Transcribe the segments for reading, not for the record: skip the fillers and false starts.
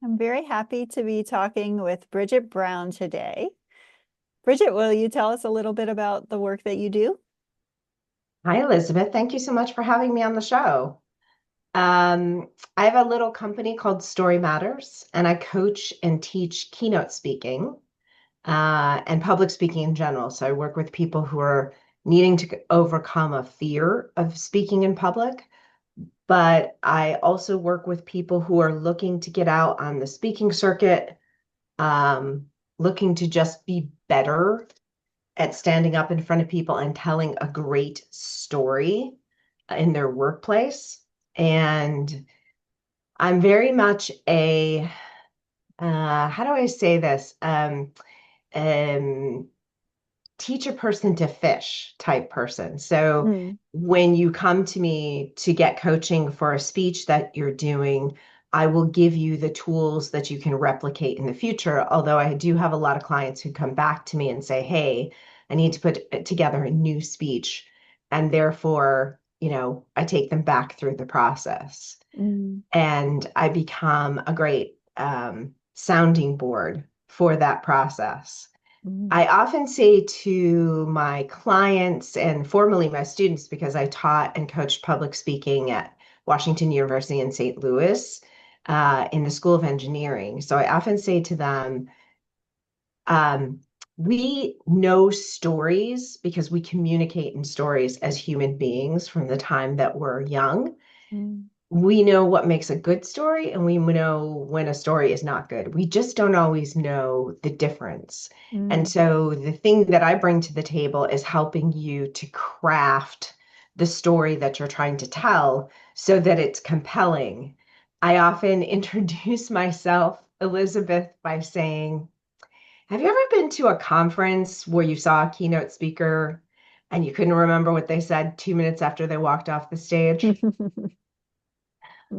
I'm very happy to be talking with Bridget Brown today. Bridget, will you tell us a little bit about the work that you do? Hi, Elizabeth. Thank you so much for having me on the show. I have a little company called Story Matters, and I coach and teach keynote speaking and public speaking in general. So I work with people who are needing to overcome a fear of speaking in public, but I also work with people who are looking to get out on the speaking circuit, um, looking to just be better at standing up in front of people and telling a great story in their workplace. And I'm very much how do I say this? Um, Teach a person to fish type person. So Mm, when you come to me to get coaching for a speech that you're doing, I will give you the tools that you can replicate in the future. Although I do have a lot of clients who come back to me and say, hey, I need to put together a new speech. And therefore, I take them back through the process mm, and I become a great sounding board for that process. mm, I often say to my clients and formerly my students, because I taught and coached public speaking at Washington University in St. Louis in the School of Engineering. So I often say to them, um, we know stories because we communicate in stories as human beings from the time that we're young. mm, We know what makes a good story and we know when a story is not good. We just don't always know the difference. And mm, so the thing that I bring to the table is helping you to craft the story that you're trying to tell so that it's compelling. I often introduce myself, Elizabeth, by saying, have you ever been to a conference where you saw a keynote speaker and you couldn't remember what they said 2 minutes after they walked off the stage?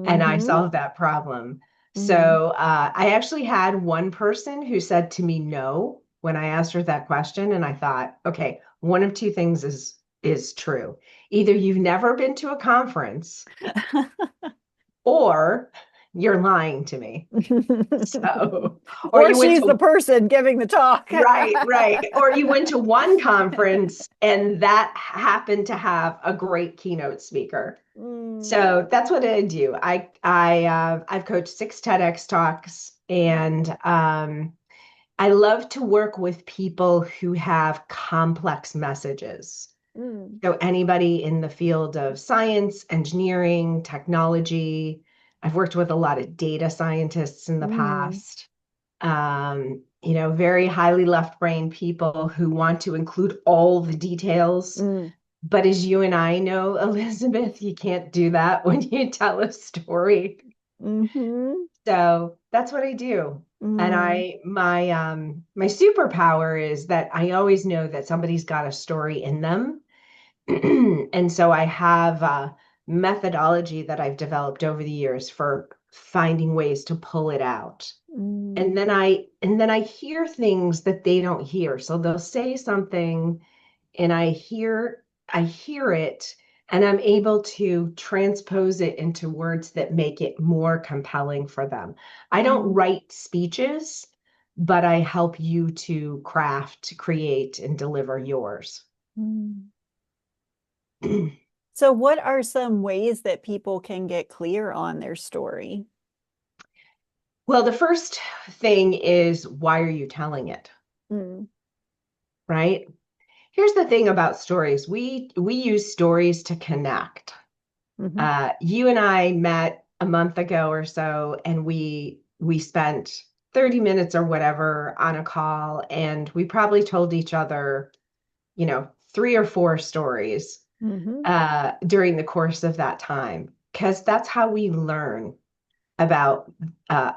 And I mhm, solved that problem. mm. So I actually had one person who said to me no when I asked her that question, and I thought, okay, one of two things is true. Either you've never been to a conference or you're lying to me. So, or Or you went she's the to person giving the talk. right, right. Or you went to one conference and that happened to have a great keynote speaker. Mm, So that's what I do. I've coached 6 TEDx talks, and I love to work with people who have complex messages. mm, So anybody in the field of science, engineering, technology. I've worked with a lot of data scientists in the mm, past. Very highly left brain people who want to include all the details, mm, but as you and I know, Elizabeth, you can't do that when you tell a story. mhm, So that's what I do. And mm, my superpower is that I always know that somebody's got a story in them. And so I have a methodology that I've developed over the years for finding ways to pull it out. mm, And then I hear things that they don't hear. So they'll say something and I hear it and I'm able to transpose it into words that make it more compelling for them. I don't mm, write speeches, but I help you to craft, create, and deliver yours. mm. So, what are some ways that people can get clear on their story? Well, the first thing is why are you telling it, Mm, right? Here's the thing about stories. We use stories to connect. mhm, You and I met a month ago or so, and we spent 30 minutes or whatever on a call, and we probably told each other, 3 or 4 stories mhm, during the course of that time, because that's how we learn about uh,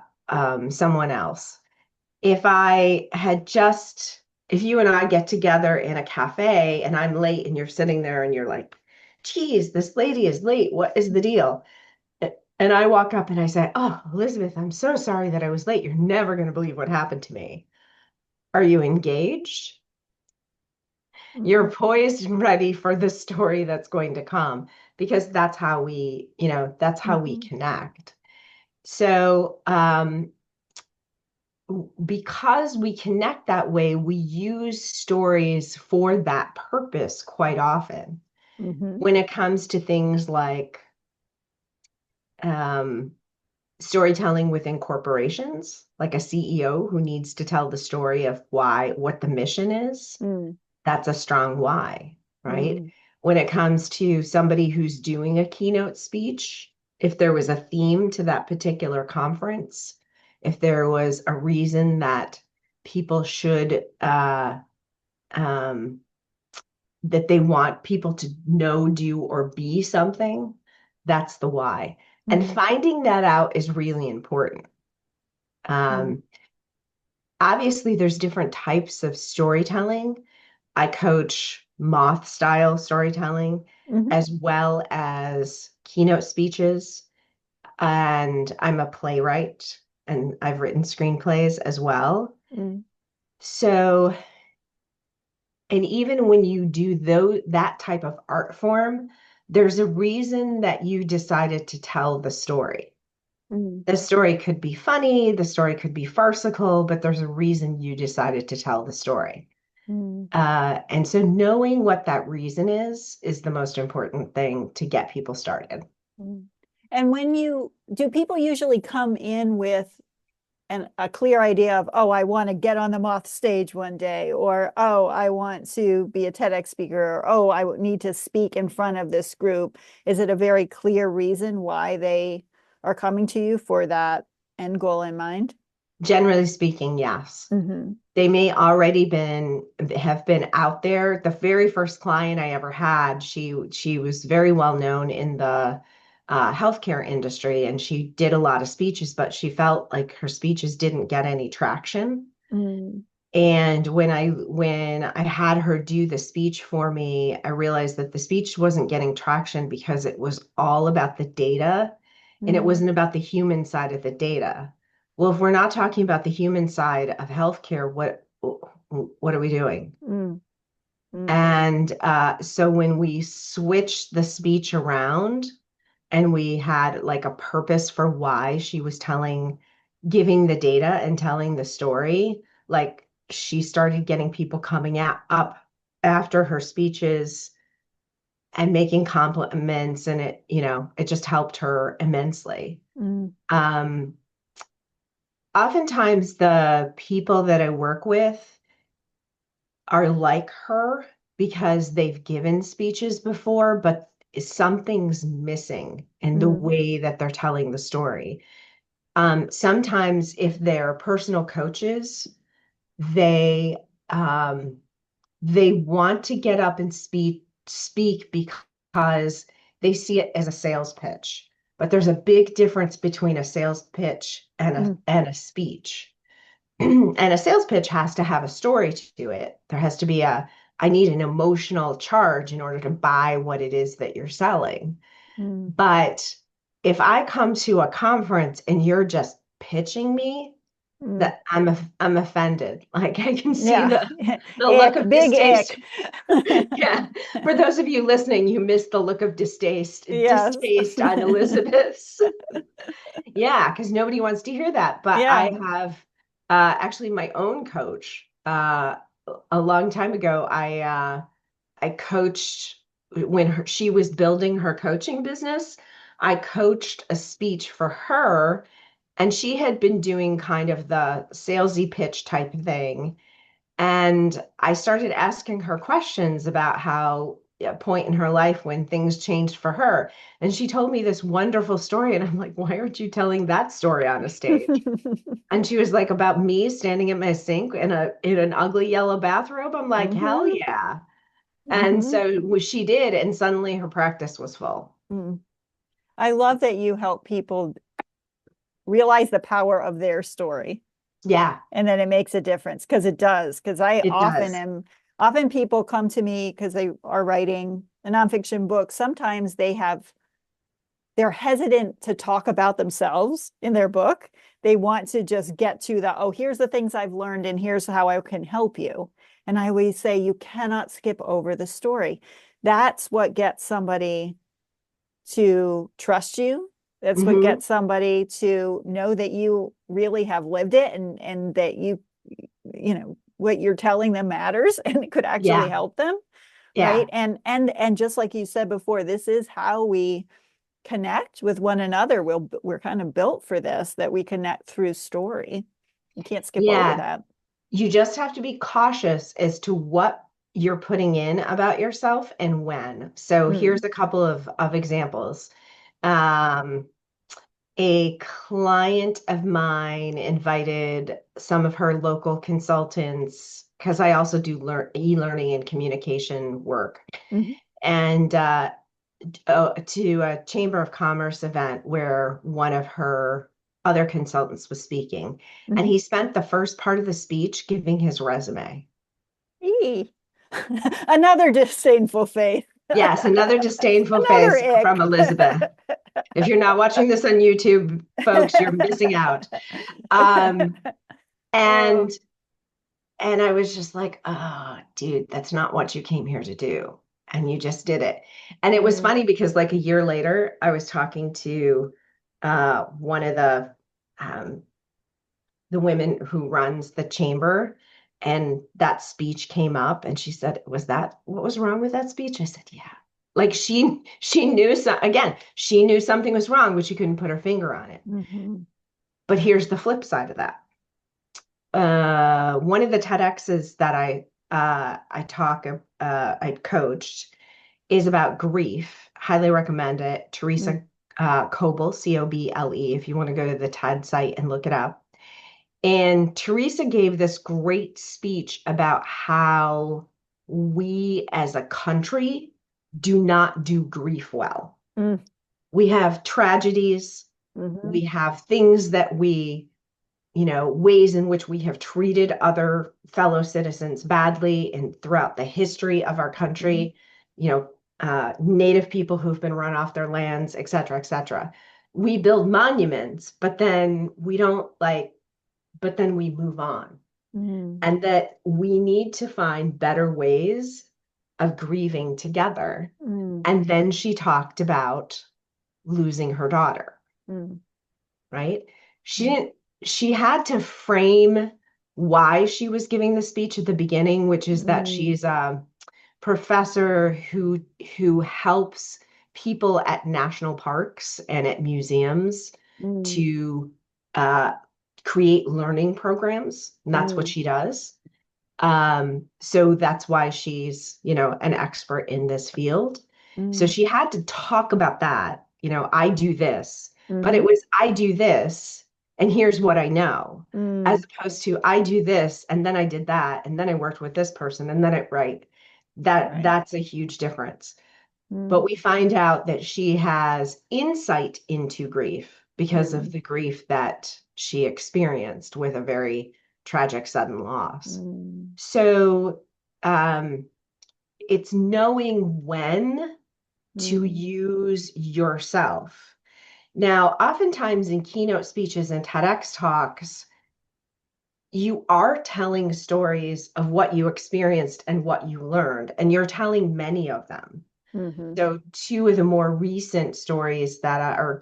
someone else. If I had just, if you and I get together in a cafe and I'm late and you're sitting there and you're like, geez, this lady is late. What is the deal? And I walk up and I say, oh, Elizabeth, I'm so sorry that I was late. You're never going to believe what happened to me. Are you engaged? You're mhm, poised and ready for the story that's going to come because that's how we connect. So, because we connect that way, we use stories for that purpose quite often. Mm-hmm. When it comes to things like um, storytelling within corporations, like a CEO who needs to tell the story of why, what the mission is, Mm, that's a strong why, right? mm, When it comes to somebody who's doing a keynote speech, if there was a theme to that particular conference, if there was a reason that people should um, that they want people to know, do, or be something, that's the why. And mm, finding that out is really important. mm, Um, Obviously, there's different types of storytelling. I coach moth style storytelling mhm, as well as keynote speeches. And I'm a playwright and I've written screenplays as well. mm, So, and even when you do that type of art form, there's a reason that you decided to tell the story. mm, The story could be funny, the story could be farcical, but there's a reason you decided to tell the story. mm, And so knowing what that reason is the most important thing to get people started. mm. And when you do, people usually come in with a clear idea of, oh, I want to get on the Moth stage one day, or oh, I want to be a TEDx speaker, or oh, I need to speak in front of this group. Is it a very clear reason why they are coming to you for that end goal in mind? Generally speaking, yes. Mm-hmm. They may already have been out there. The very first client I ever had, she was very well known in the healthcare industry, and she did a lot of speeches, but she felt like her speeches didn't get any traction. Mm, And when I had her do the speech for me, I realized that the speech wasn't getting traction because it was all about the data and it mm, wasn't about the human side of the data. Well, if we're not talking about the human side of healthcare, what are we doing? mm, mm, And so when we switched the speech around and we had like a purpose for why she was giving the data and telling the story, like she started getting people coming up after her speeches and making compliments, and it just helped her immensely. mm, Um, Oftentimes the people that I work with are like her because they've given speeches before, but something's missing in the mm, way that they're telling the story. Sometimes if they're personal coaches, they um, they want to get up and speak because they see it as a sales pitch. But there's a big difference between a sales pitch and a mm, and a speech. And a sales pitch has to have a story to it. There has to be I need an emotional charge in order to buy what it is that you're selling. mm, But if I come to a conference and you're just pitching me, mm. that I'm offended. Like I can see Yeah. the look Ick, of big distaste. ick. Yeah. For those of you listening, you missed the look of Yes. distaste on Elizabeth's. Yeah, because nobody wants to hear that. But I Yeah. have actually my own coach. A long time ago, I coached when she was building her coaching business. I coached a speech for her, and she had been doing kind of the salesy pitch type thing. And I started asking her questions about how a point in her life when things changed for her. And she told me this wonderful story. And I'm like, why aren't you telling that story on a stage? And she was like, about me standing at my sink in an ugly yellow bathrobe. I'm like, hell Hmm. yeah. And Hmm. so she did, and suddenly her practice was full. Mm. I love that you help people realize the power of their story Yeah, and then it makes a difference because it does. Because I it often does. am, often people come to me because they are writing a nonfiction book. Sometimes they're hesitant to talk about themselves in their book. They want to just get to the, oh, here's the things I've learned and here's how I can help you. And I always say, you cannot skip over the story. That's what gets somebody to trust you. That's what Hmm. gets somebody to know that you really have lived it, and that you know, what you're telling them matters and it could actually Yeah. help them, right? Yeah. And just like you said before, this is how we connect with one another. We're kind of built for this, that we connect through story. You can't skip over Yeah. that. You just have to be cautious as to what you're putting in about yourself and when. So Mm, here's a couple of examples. Um, a client of mine invited some of her local consultants, because I also do e-learning and communication work, mhm, and to a Chamber of Commerce event where one of her other consultants was speaking. And mhm. he spent the first part of the speech giving his resume. Eee. Another disdainful face. Yes, another disdainful Another face from ick. Elizabeth. If you're not watching this on YouTube, folks, you're missing out. Um, and Oh. and I was just like, oh, dude, that's not what you came here to do. And you just did it. And it was Mm, funny because like a year later, I was talking to one of um, the women who runs the chamber, and that speech came up, and she said, "Was that what was wrong with that speech?" I said, "Yeah." Like she knew again, she knew something was wrong, but she couldn't put her finger on it. mhm, But here's the flip side of that. One of the TEDx's that I coached is about grief. Highly recommend it. mm, Teresa Coble, Coble, if you want to go to the TED site and look it up. And Teresa gave this great speech about how we as a country do not do grief well. mm, We have tragedies, mhm, we have things that ways in which we have treated other fellow citizens badly and throughout the history of our mhm, country, Native people who've been run off their lands, et cetera, et cetera. We build monuments, but then we don't but then we move on. mm, And that we need to find better ways of grieving together. mm, And then she talked about losing her daughter, mm, right? She mm, didn't, she had to frame why she was giving the speech at the beginning, which is that mm, she's a professor who helps people at national parks and at museums mm, to uh, create learning programs. And that's what mm, she does. So that's why she's, an expert in this field. So mm, she had to talk about that. I do this, but it mhm, was I do this, and here's what I know, as mm. opposed to I do this, and then I did that, and then I worked with this person, and then it right. Right. That's a huge difference. But Mm, we find out that she has insight into grief because of mm, the grief that she experienced with a very tragic sudden loss. mm, So um, it's knowing when to mm, use yourself. Now, oftentimes in keynote speeches and TEDx talks, you are telling stories of what you experienced and what you learned, and you're telling many of them. mhm, So, two of the more recent stories that are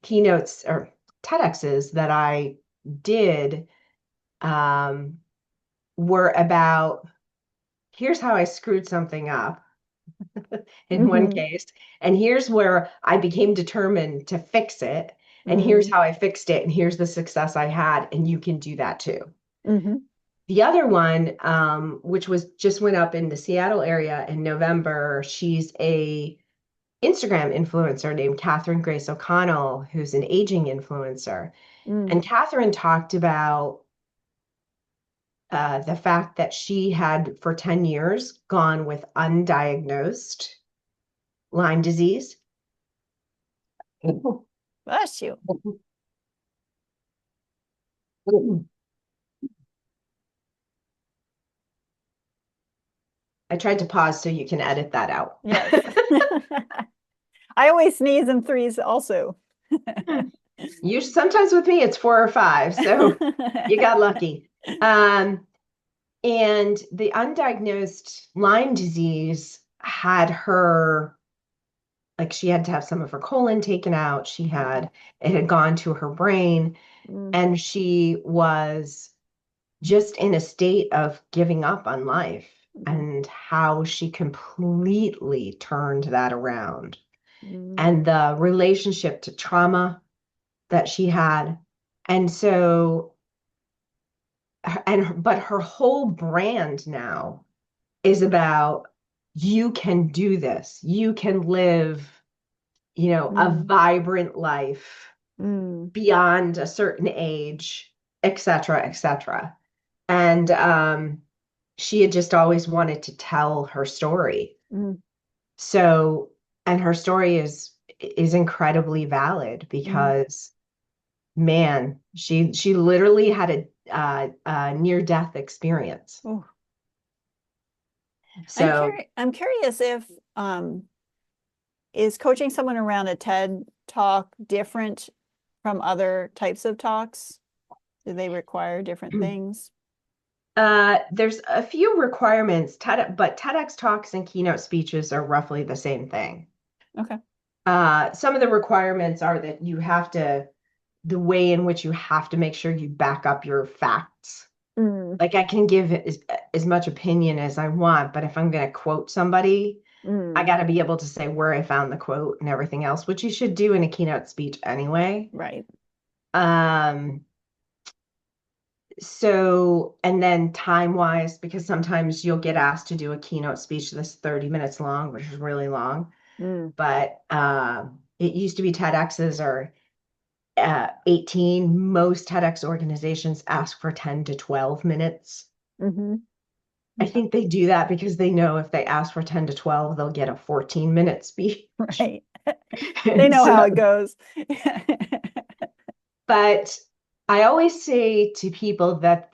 keynotes or TEDx's that I did um, were about here's how I screwed something up in one mhm, case, and here's where I became determined to fix it, and here's mm, how I fixed it, and here's the success I had, and you can do that too. mhm, The other one, which was just went up in the Seattle area in November, she's a Instagram influencer named Catherine Grace O'Connell, who's an aging influencer. mm, And Catherine talked about the fact that she had, for 10 years, gone with undiagnosed Lyme disease. bless you. I tried to pause so you can edit that out. Yes. I always sneeze in threes also. You sometimes with me it's four or five, so you got lucky. Um, and the undiagnosed Lyme disease had her like she had to have some of her colon taken out. It had gone to her brain, Mm, and she was just in a state of giving up on life, mm, and how she completely turned that around, mm, and the relationship to trauma that she had. And so, but her whole brand now is about, you can do this. You can live, a mm, vibrant life mm, beyond a certain age, et cetera, et cetera. And she had just always wanted to tell her story. mm, So, and her story is incredibly valid mm. because, man, she literally had a near death experience. Oh, So, I'm curious if is coaching someone around a TED talk different from other types of talks? Do they require different things? there's a few requirements, but TEDx talks and keynote speeches are roughly the same thing. Okay. Some of the requirements are that the way in which you have to make sure you back up your facts. Mm, Like, I can give as much opinion as I want, but if I'm going to quote somebody, I mm, got to be able to say where I found the quote and everything else, which you should do in a keynote speech anyway. right. Um, so, and then time wise, because sometimes you'll get asked to do a keynote speech that's 30 minutes long, which is really long. Mm, But it used to be TEDx's are 18. Most TEDx organizations ask for 10 to 12 minutes. hmm I think they do that because they know if they ask for 10 to 12, they'll get a 14-minute speech. Right. They And know how so, it goes. but I always say to people that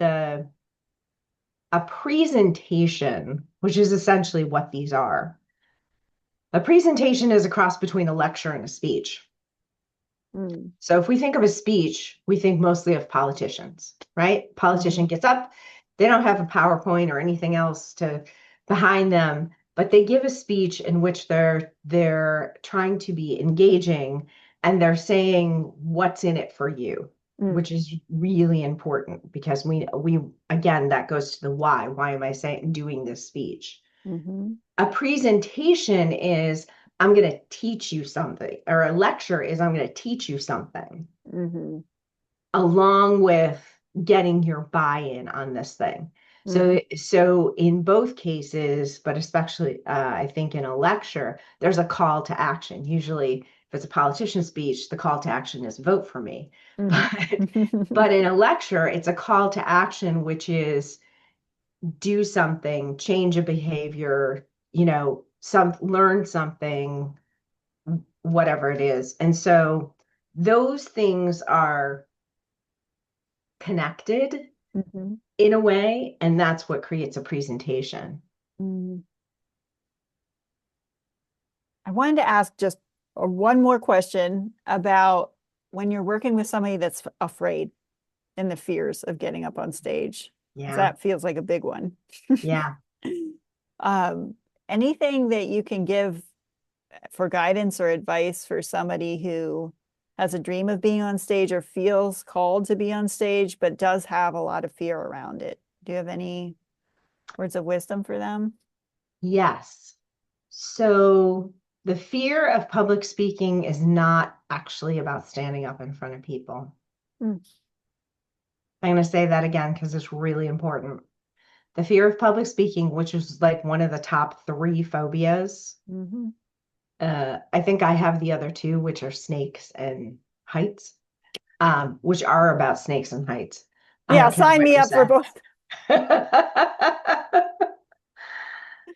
a presentation, which is essentially what these are, a presentation is a cross between a lecture and a speech. Mm, So if we think of a speech, we think mostly of politicians, right? hmm Politician gets up, they don't have a PowerPoint or anything else to behind them, but they give a speech in which they're trying to be engaging, and they're saying what's in it for you, mm, which is really important because we again, that goes to the why. Why am I saying doing this speech? hmm A presentation is, I'm going to teach you something, or a lecture is, I'm going to teach you something, hmm along with getting your buy-in on this thing. hmm So in both cases, but especially I think in a lecture, there's a call to action. Usually, if it's a politician speech, the call to action is vote for me. hmm But in a lecture, it's a call to action, which is do something, change a behavior, learn something, whatever it is. And so those things are connected hmm in a way, and that's what creates a presentation. hmm I wanted to ask just one more question about when you're working with somebody that's afraid and the fears of getting up on stage, because Yeah. that feels like a big one. Yeah. Um, anything that you can give for guidance or advice for somebody who has a dream of being on stage or feels called to be on stage, but does have a lot of fear around it? Do you have any words of wisdom for them? Yes. So the fear of public speaking is not actually about standing up in front of people. Mm, I'm going to say that again because it's really important. The fear of public speaking, which is like one of the top three phobias. mhm. I think I have the other two, which are snakes and heights, which are about snakes and heights. I Yeah, don't care sign what me you up for say. both.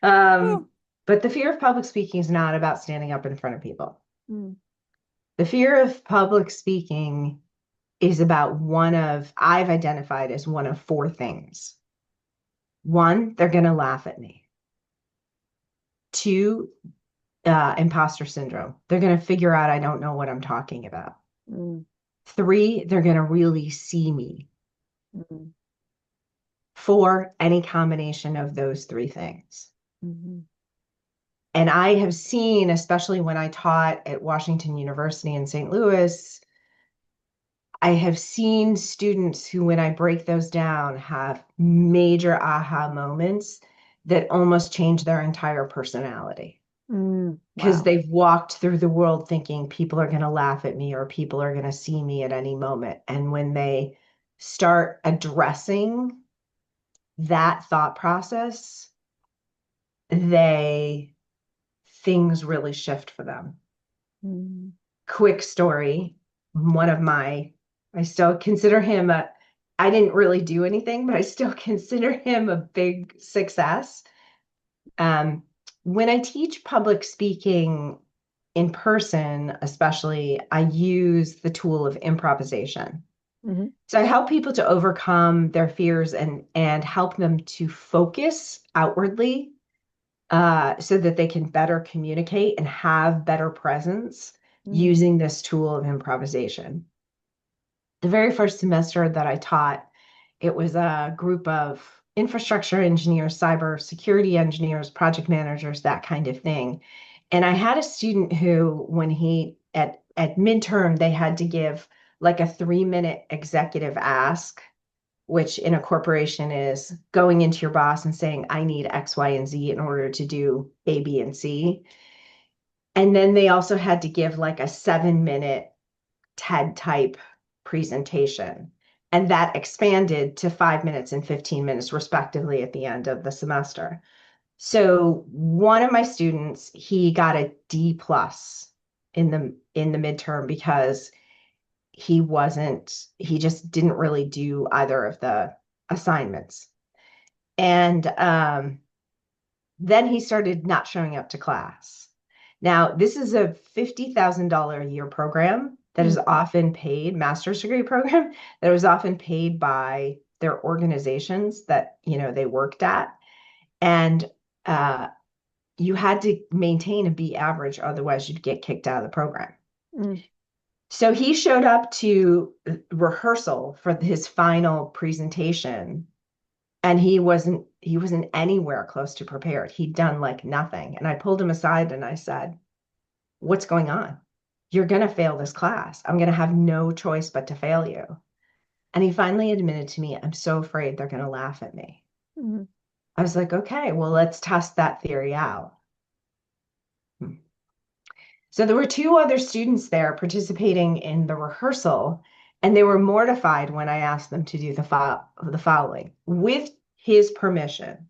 Um, Whew. but the fear of public speaking is not about standing up in front of people. Mm, The fear of public speaking is about I've identified as one of four things. One, they're going to laugh at me. Two, imposter syndrome. They're going to figure out I don't know what I'm talking about. mm, Three, they're going to really see me. mm, Four, any combination of those three things. mhm. And I have seen, especially when I taught at Washington University in St. Louis, I have seen students who, when I break those down, have major aha moments that almost change their entire personality because Wow. they've walked through the world thinking people are going to laugh at me or people are going to see me at any moment. And when they start addressing that thought process, they things really shift for them. Mm, Quick story. One of my, I still consider him a, I didn't really do anything, but I still consider him a big success. Um, when I teach public speaking in person, especially, I use the tool of improvisation. mhm, So I help people to overcome their fears and help them to focus outwardly so that they can better communicate and have better presence mm, using this tool of improvisation. The very first semester that I taught, it was a group of infrastructure engineers, cyber security engineers, project managers, that kind of thing. And I had a student who, when he at midterm, they had to give like a 3-minute executive ask, which in a corporation is going into your boss and saying, I need X, Y, and Z in order to do A, B, and C. And then they also had to give like a 7-minute TED type presentation. And that expanded to 5 minutes and 15 minutes, respectively, at the end of the semester. So one of my students, he got a D plus in the midterm because he just didn't really do either of the assignments. And then he started not showing up to class. Now, this is a $50,000 a year program that is mm, often paid, master's degree program that was often paid by their organizations that, they worked at. And uh, you had to maintain a B average, otherwise you'd get kicked out of the program. mm, So he showed up to rehearsal for his final presentation and he wasn't anywhere close to prepared. He'd done like nothing. And I pulled him aside and I said, "What's going on? You're going to fail this class. I'm going to have no choice but to fail you." And he finally admitted to me, "I'm so afraid they're going to laugh at me." mm, I was like, "Okay, well, let's test that theory out." So there were two other students there participating in the rehearsal, and they were mortified when I asked them to do the following. With his permission,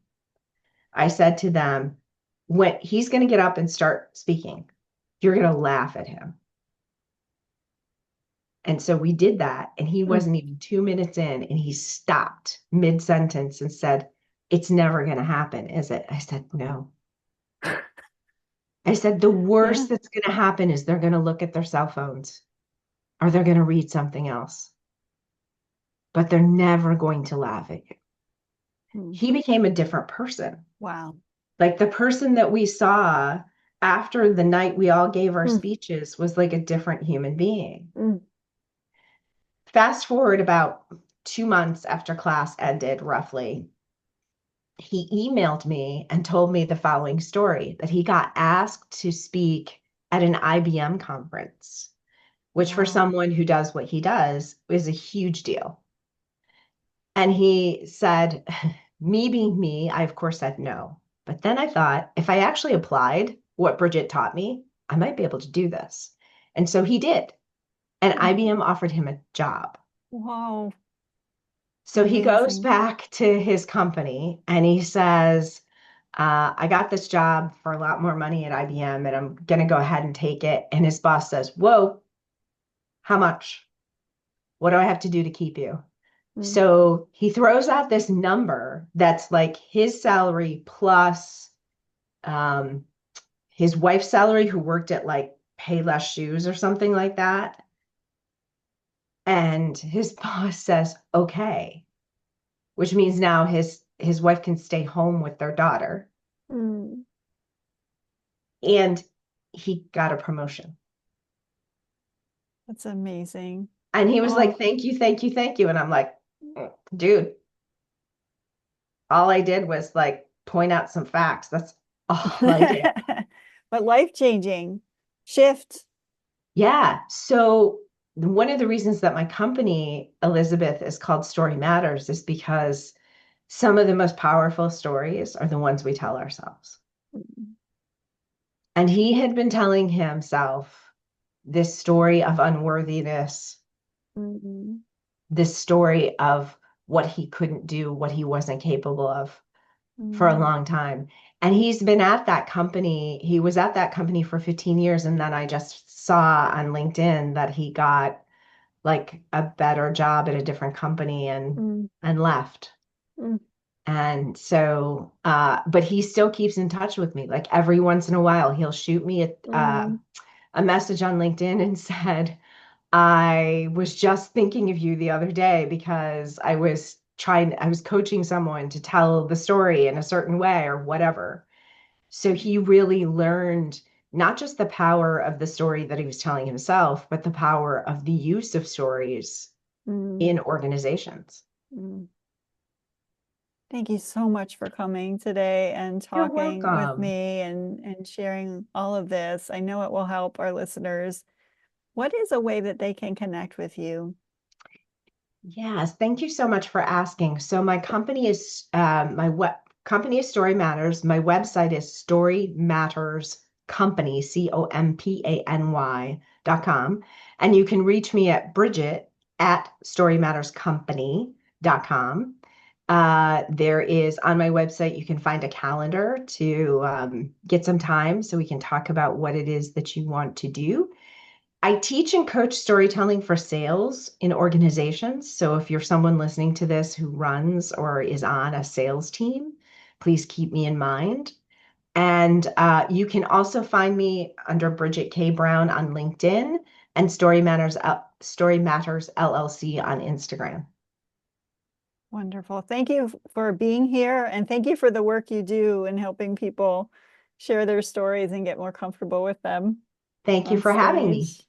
I said to them, when he's going to get up and start speaking, you're going to laugh at him. And so we did that, and he mm. wasn't even 2 minutes in, and he stopped mid-sentence and said, "It's never going to happen, is it?" I said, "No." I said, "The Yeah. worst that's going to happen is they're going to look at their cell phones or they're going to read something else, but they're never going to laugh at you." Mm. He became a different person. Wow. Like the person that we saw after the night we all gave our Mm, speeches was like a different human being. mm, Fast forward about 2 months after class ended, roughly, he emailed me and told me the following story that he got asked to speak at an IBM conference, which for wow. someone who does what he does is a huge deal. And he said, me being me, I of course said no. But then I thought, if I actually applied what Bridget taught me, I might be able to do this. And so he did. And Mm, IBM offered him a job. wow. So he goes Amazing. back to his company and he says, I got this job for a lot more money at IBM and I'm going to go ahead and take it. And his boss says, "Whoa, how much? What do I have to do to keep you?" Mm, So he throws out this number that's like his salary plus um, his wife's salary, who worked at like Payless Shoes or something like that. And his boss says, "Okay," which means now his wife can stay home with their daughter. mm. And he got a promotion. That's amazing. And he was like, Oh. "Thank you, thank you, thank you." And I'm like, "Dude, all I did was like point out some facts. That's all I did." but life-changing shift. Yeah. So one of the reasons that my company, Elizabeth, is called Story Matters is because some of the most powerful stories are the ones we tell ourselves. And he had been telling himself this story of unworthiness, Mm-hmm. this story of what he couldn't do, what he wasn't capable of for a Mm-hmm. long time. And he's been at that company. He was at that company for 15 years. And then I just saw on LinkedIn that he got like a better job at a different company and left. Mm-hmm. And so, but he still keeps in touch with me. Like every once in a while, he'll shoot me a message on LinkedIn and said, I was just thinking of you the other day because I was coaching someone to tell the story in a certain way or whatever. So he really learned not just the power of the story that he was telling himself, but the power of the use of stories Mm-hmm. in organizations. Mm-hmm. Thank you so much for coming today and You're talking with welcome. me and sharing all of this. I know it will help our listeners. What is a way that they can connect with you? Yes, thank you so much for asking. So my company is my web company is Story Matters. My website is Story Matters Company, COMPANY.com. And you can reach me at Bridget at storymatterscompany.com. There is on my website, you can find a calendar to get some time so we can talk about what it is that you want to do. I teach and coach storytelling for sales in organizations. So if you're someone listening to this who runs or is on a sales team, please keep me in mind. And you can also find me under Bridget K. Brown on LinkedIn and Story Matters LLC on Instagram. Wonderful. Thank you for being here and thank you for the work you do in helping people share their stories and get more comfortable with them Thank you on for having me. stage.